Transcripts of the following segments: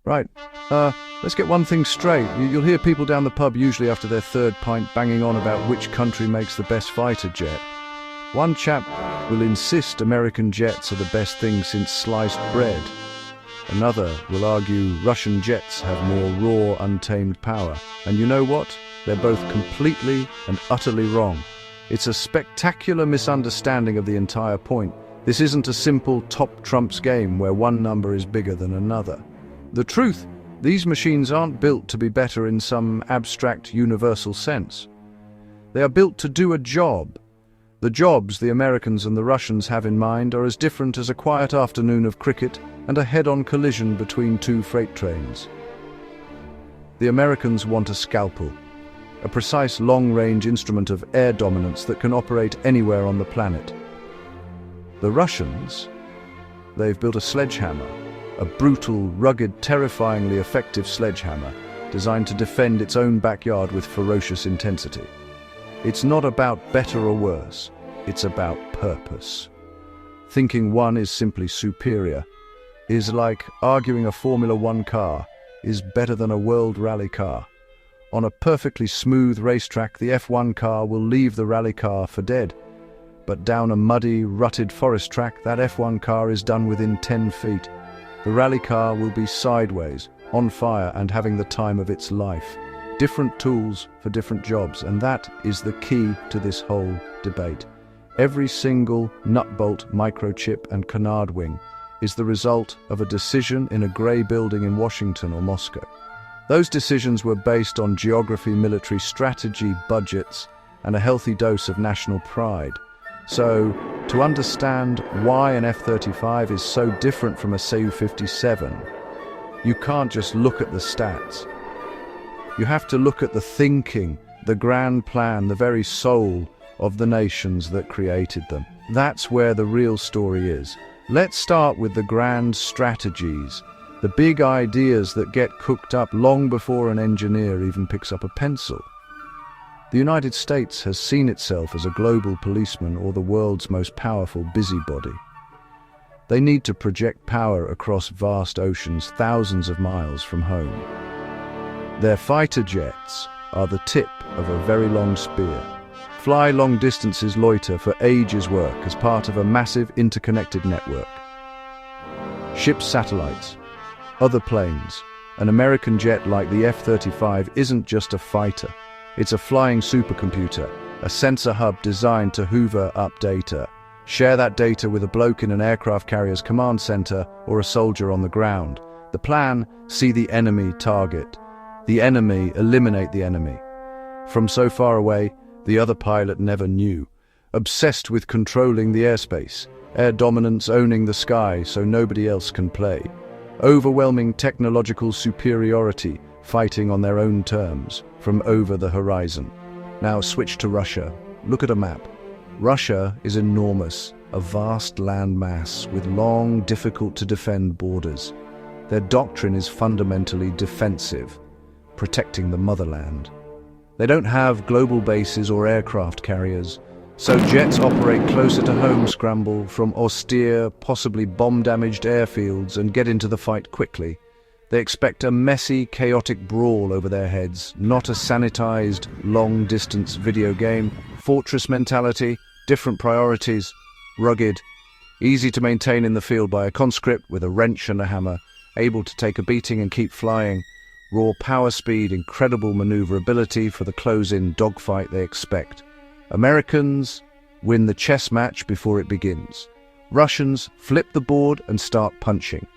Right. Let's get one thing straight. You'll hear people down the pub usually after their third pint banging on about which country makes the best fighter jet. One chap will insist American jets are the best thing since sliced bread. Another will argue Russian jets have more raw, untamed power. And you know what? They're both completely and utterly wrong. It's a spectacular misunderstanding of the entire point. This isn't a simple top trumps game where one number is bigger than another. The truth, these machines aren't built to be better in some abstract universal sense. They are built to do a job. The jobs the Americans and the Russians have in mind are as different as a quiet afternoon of cricket and a head-on collision between two freight trains. The Americans want a scalpel, a precise long-range instrument of air dominance that can operate anywhere on the planet. The Russians, they've built a sledgehammer, a brutal, rugged, terrifyingly effective sledgehammer designed to defend its own backyard with ferocious intensity. It's not about better or worse, it's about purpose. Thinking one is simply superior is like arguing a Formula One car is better than a World Rally car. On a perfectly smooth racetrack, the F1 car will leave the rally car for dead. But down a muddy, rutted forest track, that F1 car is done within 10 feet. The rally car will be sideways, on fire and having the time of its life. Different tools for different jobs, and that is the key to this whole debate. Every single nut-bolt, microchip and canard wing is the result of a decision in a grey building in Washington or Moscow. Those decisions were based on geography, military strategy, budgets, and a healthy dose of national pride. So, to understand why an F-35 is so different from a Su-57, you can't just look at the stats. You have to look at the thinking, the grand plan, the very soul of the nations that created them. That's where the real story is. Let's start with the grand strategies, the big ideas that get cooked up long before an engineer even picks up a pencil. The United States has seen itself as a global policeman or the world's most powerful busybody. They need to project power across vast oceans thousands of miles from home. Their fighter jets are the tip of a very long spear. Fly long distances, loiter for ages, work as part of a massive interconnected network. Ships, satellites, other planes. An American jet like the F-35 isn't just a fighter. It's a flying supercomputer, a sensor hub designed to hoover up data. Share that data with a bloke in an aircraft carrier's command center or a soldier on the ground. The plan, see the enemy, target. The enemy, eliminate the enemy. From so far away, the other pilot never knew. Obsessed with controlling the airspace, air dominance, owning the sky so nobody else can play. Overwhelming technological superiority, fighting on their own terms, from over the horizon. Now switch to Russia. Look at a map. Russia is enormous, a vast landmass with long, difficult-to-defend borders. Their doctrine is fundamentally defensive, protecting the motherland. They don't have global bases or aircraft carriers, so jets operate closer to home, scramble from austere, possibly bomb-damaged airfields and get into the fight quickly. They expect a messy, chaotic brawl over their heads, not a sanitized, long-distance video game. Fortress mentality, different priorities, rugged, easy to maintain in the field by a conscript with a wrench and a hammer, able to take a beating and keep flying. Raw power speed, incredible maneuverability for the close-in dogfight they expect. Americans win the chess match before it begins. Russians flip the board and start punching.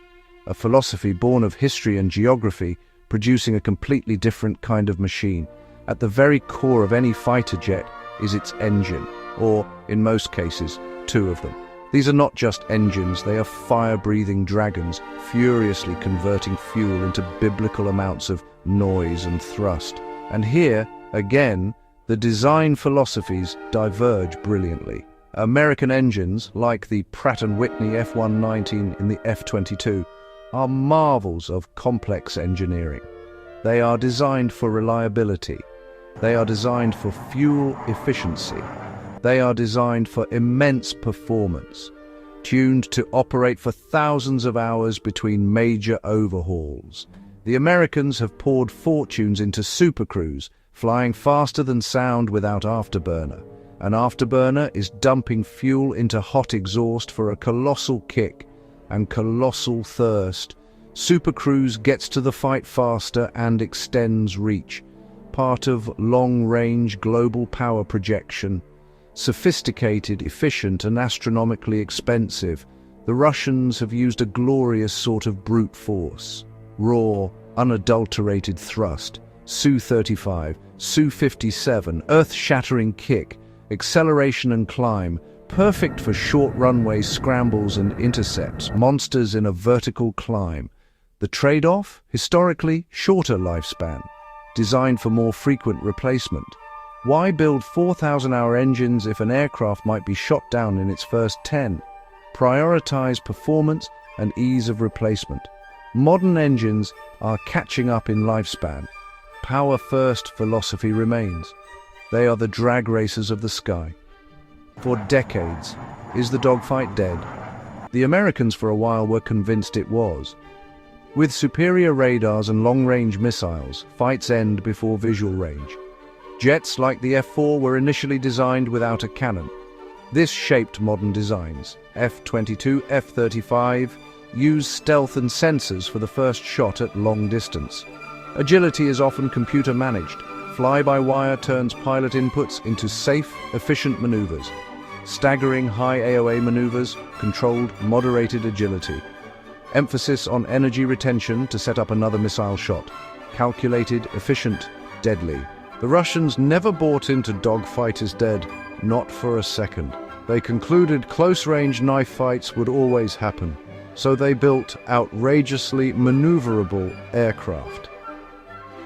A philosophy born of history and geography, producing a completely different kind of machine. At the very core of any fighter jet is its engine, or, in most cases, two of them. These are not just engines, they are fire-breathing dragons, furiously converting fuel into biblical amounts of noise and thrust. And here, again, the design philosophies diverge brilliantly. American engines, like the Pratt & Whitney F-119 in the F-22, are marvels of complex engineering. They are designed for reliability. They are designed for fuel efficiency. They are designed for immense performance. tuned to operate for thousands of hours between major overhauls. The Americans have poured fortunes into Super Cruise, flying faster than sound without afterburner. An afterburner is dumping fuel into hot exhaust for a colossal kick and colossal thirst. Super Cruise gets to the fight faster and extends reach, part of long-range global power projection. Sophisticated, efficient, and astronomically expensive, the Russians have used a glorious sort of brute force. Raw, unadulterated thrust, Su-35, Su-57, earth-shattering kick, acceleration and climb, perfect for short runway scrambles and intercepts, monsters in a vertical climb. The trade-off? Historically, shorter lifespan, designed for more frequent replacement. Why build 4,000-hour engines if an aircraft might be shot down in its first 10? Prioritize performance and ease of replacement. Modern engines are catching up in lifespan. Power-first philosophy remains. They are the drag racers of the sky. For decades, is the dogfight dead? The Americans for a while were convinced it was. With superior radars and long-range missiles, fights end before visual range. Jets like the F-4 were initially designed without a cannon. This shaped modern designs. F-22, F-35 use stealth and sensors for the first shot at long distance. Agility is often computer-managed. Fly-by-wire turns pilot inputs into safe, efficient maneuvers. Staggering high AOA maneuvers, controlled, moderated agility. Emphasis on energy retention to set up another missile shot. Calculated, efficient, deadly. The Russians never bought into dogfight is dead, not for a second. They concluded close-range knife fights would always happen, so they built outrageously maneuverable aircraft.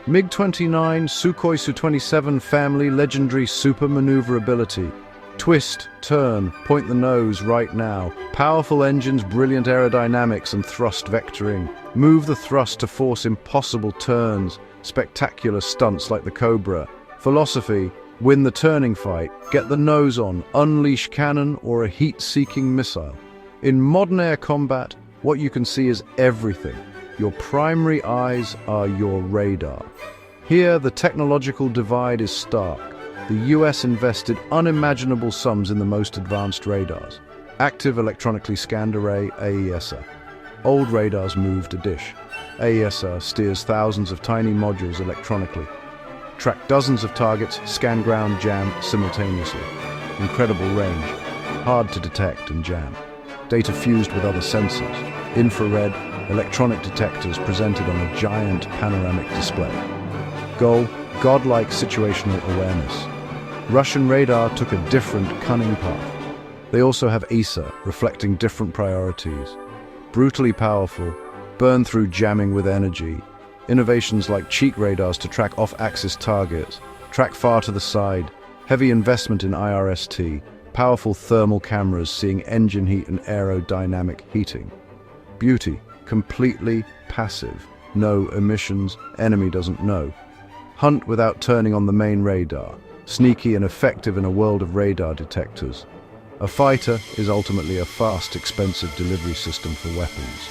MiG-29, Sukhoi Su-27 family legendary super maneuverability. Twist, turn, point the nose right now. Powerful engines, brilliant aerodynamics and thrust vectoring. Move the thrust to force impossible turns. Spectacular stunts like the Cobra. Philosophy, win the turning fight, get the nose on, unleash cannon or a heat-seeking missile. In modern air combat, what you can see is everything. Your primary eyes are your radar. Here, the technological divide is stark. The US invested unimaginable sums in the most advanced radars. Active Electronically Scanned Array, AESA. Old radars moved a dish. AESA steers thousands of tiny modules electronically. Track dozens of targets, scan ground, jam simultaneously. Incredible range. Hard to detect and jam. Data fused with other sensors. Infrared, electronic detectors presented on a giant panoramic display. Goal, godlike situational awareness. Russian radar took a different, cunning path. They also have ESA, reflecting different priorities. Brutally powerful, burn through jamming with energy. Innovations like cheat radars to track off-axis targets, track far to the side, heavy investment in IRST, powerful thermal cameras seeing engine heat and aerodynamic heating. Beauty, completely passive, no emissions, enemy doesn't know. Hunt without turning on the main radar, sneaky and effective in a world of radar detectors. A fighter is ultimately a fast, expensive delivery system for weapons.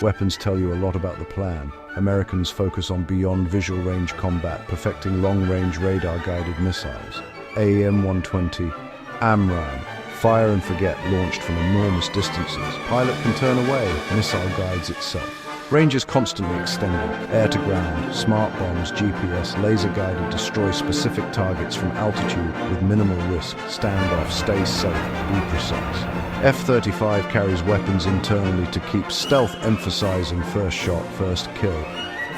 Weapons tell you a lot about the plan. Americans focus on beyond visual range combat, perfecting long-range radar-guided missiles. AEM-120, AMRAAM, fire and forget launched from enormous distances. Pilot can turn away, missile guides itself. Range is constantly extending. Air-to-ground, smart bombs, GPS, laser-guided destroy specific targets from altitude with minimal risk. Stand off, stay safe, be precise. F-35 carries weapons internally to keep stealth, emphasizing first shot, first kill.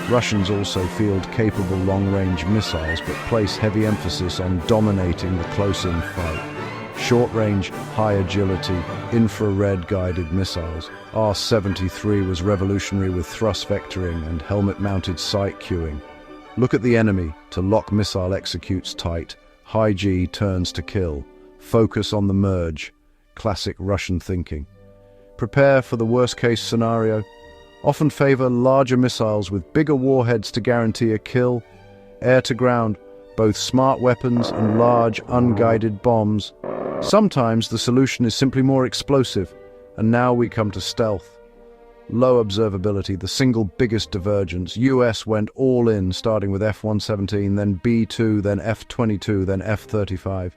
Russians also field capable long-range missiles but place heavy emphasis on dominating the close-in fight. Short-range, high-agility, infrared-guided missiles. R-73 was revolutionary with thrust vectoring and helmet-mounted sight cueing. Look at the enemy, to lock missile executes tight. High G turns to kill. Focus on the merge. Classic Russian thinking. Prepare for the worst-case scenario. Often favor larger missiles with bigger warheads to guarantee a kill. Air-to-ground, both smart weapons and large, unguided bombs. Sometimes the solution is simply more explosive. And now we come to stealth. Low observability, the single biggest divergence. US went all in, starting with F-117, then B-2, then F-22, then F-35.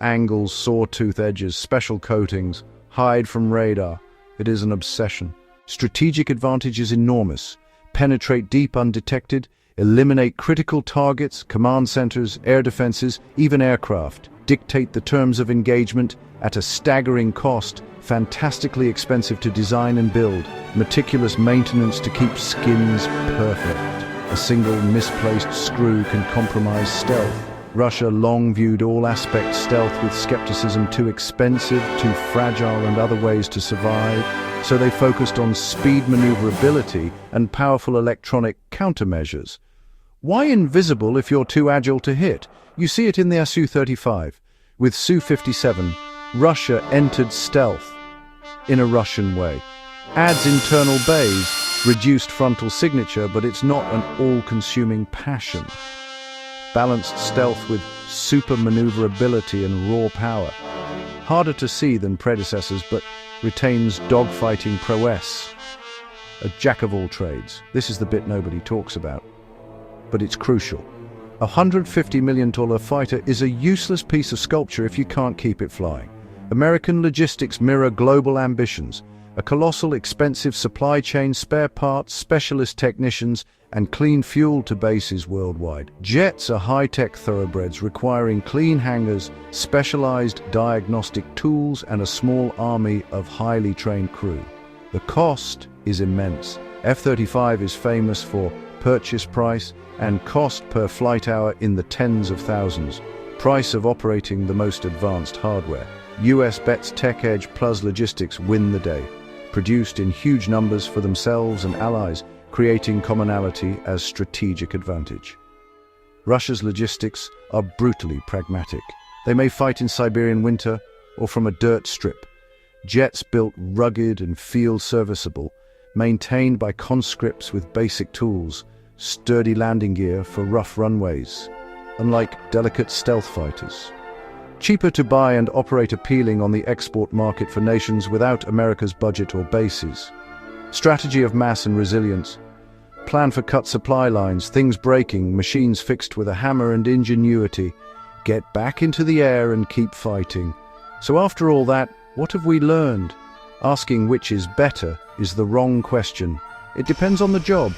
Angles, sawtooth edges, special coatings, hide from radar. It is an obsession. Strategic advantage is enormous. Penetrate deep undetected, eliminate critical targets, command centers, air defenses, even aircraft. Dictate the terms of engagement at a staggering cost, fantastically expensive to design and build, meticulous maintenance to keep skins perfect. A single misplaced screw can compromise stealth. Russia long viewed all aspect stealth with skepticism, too expensive, too fragile, and other ways to survive, so they focused on speed maneuverability and powerful electronic countermeasures. Why invisible if you're too agile to hit? You see it in the Su-35. With Su-57, Russia entered stealth in a Russian way. Adds internal bays, reduced frontal signature, but it's not an all-consuming passion. Balanced stealth with super maneuverability and raw power. Harder to see than predecessors, but retains dogfighting prowess. A jack of all trades. This is the bit nobody talks about. But it's crucial. A $150 million fighter is a useless piece of sculpture if you can't keep it flying. American logistics mirror global ambitions. A colossal, expensive supply chain, spare parts, specialist technicians, and clean fuel to bases worldwide. Jets are high-tech thoroughbreds requiring clean hangars, specialized diagnostic tools, and a small army of highly trained crew. The cost is immense. F-35 is famous for purchase price and cost per flight hour in the tens of thousands. Price of operating the most advanced hardware. US bets tech edge plus logistics win the day. Produced in huge numbers for themselves and allies, creating commonality as strategic advantage. Russia's logistics are brutally pragmatic. They may fight in Siberian winter or from a dirt strip. Jets built rugged and field serviceable, maintained by conscripts with basic tools, sturdy landing gear for rough runways, unlike delicate stealth fighters. Cheaper to buy and operate, appealing on the export market for nations without America's budget or bases. Strategy of mass and resilience. Plan for cut supply lines, things breaking, machines fixed with a hammer and ingenuity. Get back into the air and keep fighting. So after all that, what have we learned? Asking which is better is the wrong question. It depends on the job.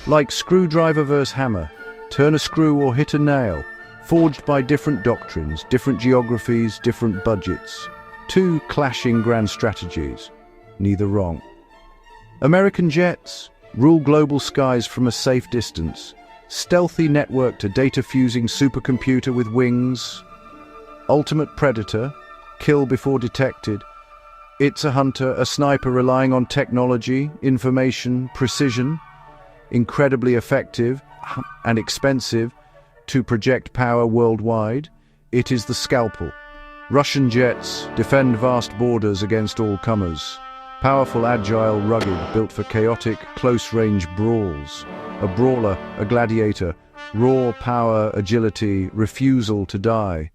Like screwdriver versus hammer. Turn a screw or hit a nail. Forged by different doctrines, different geographies, different budgets. Two clashing grand strategies. Neither wrong. American jets rule global skies from a safe distance. Stealthy network to data-fusing supercomputer with wings. Ultimate predator, kill before detected. It's a hunter, a sniper relying on technology, information, precision. Incredibly effective and expensive to project power worldwide. It is the scalpel. Russian jets defend vast borders against all comers. Powerful, agile, rugged, built for chaotic, close-range brawls. A brawler, a gladiator, raw power, agility, refusal to die.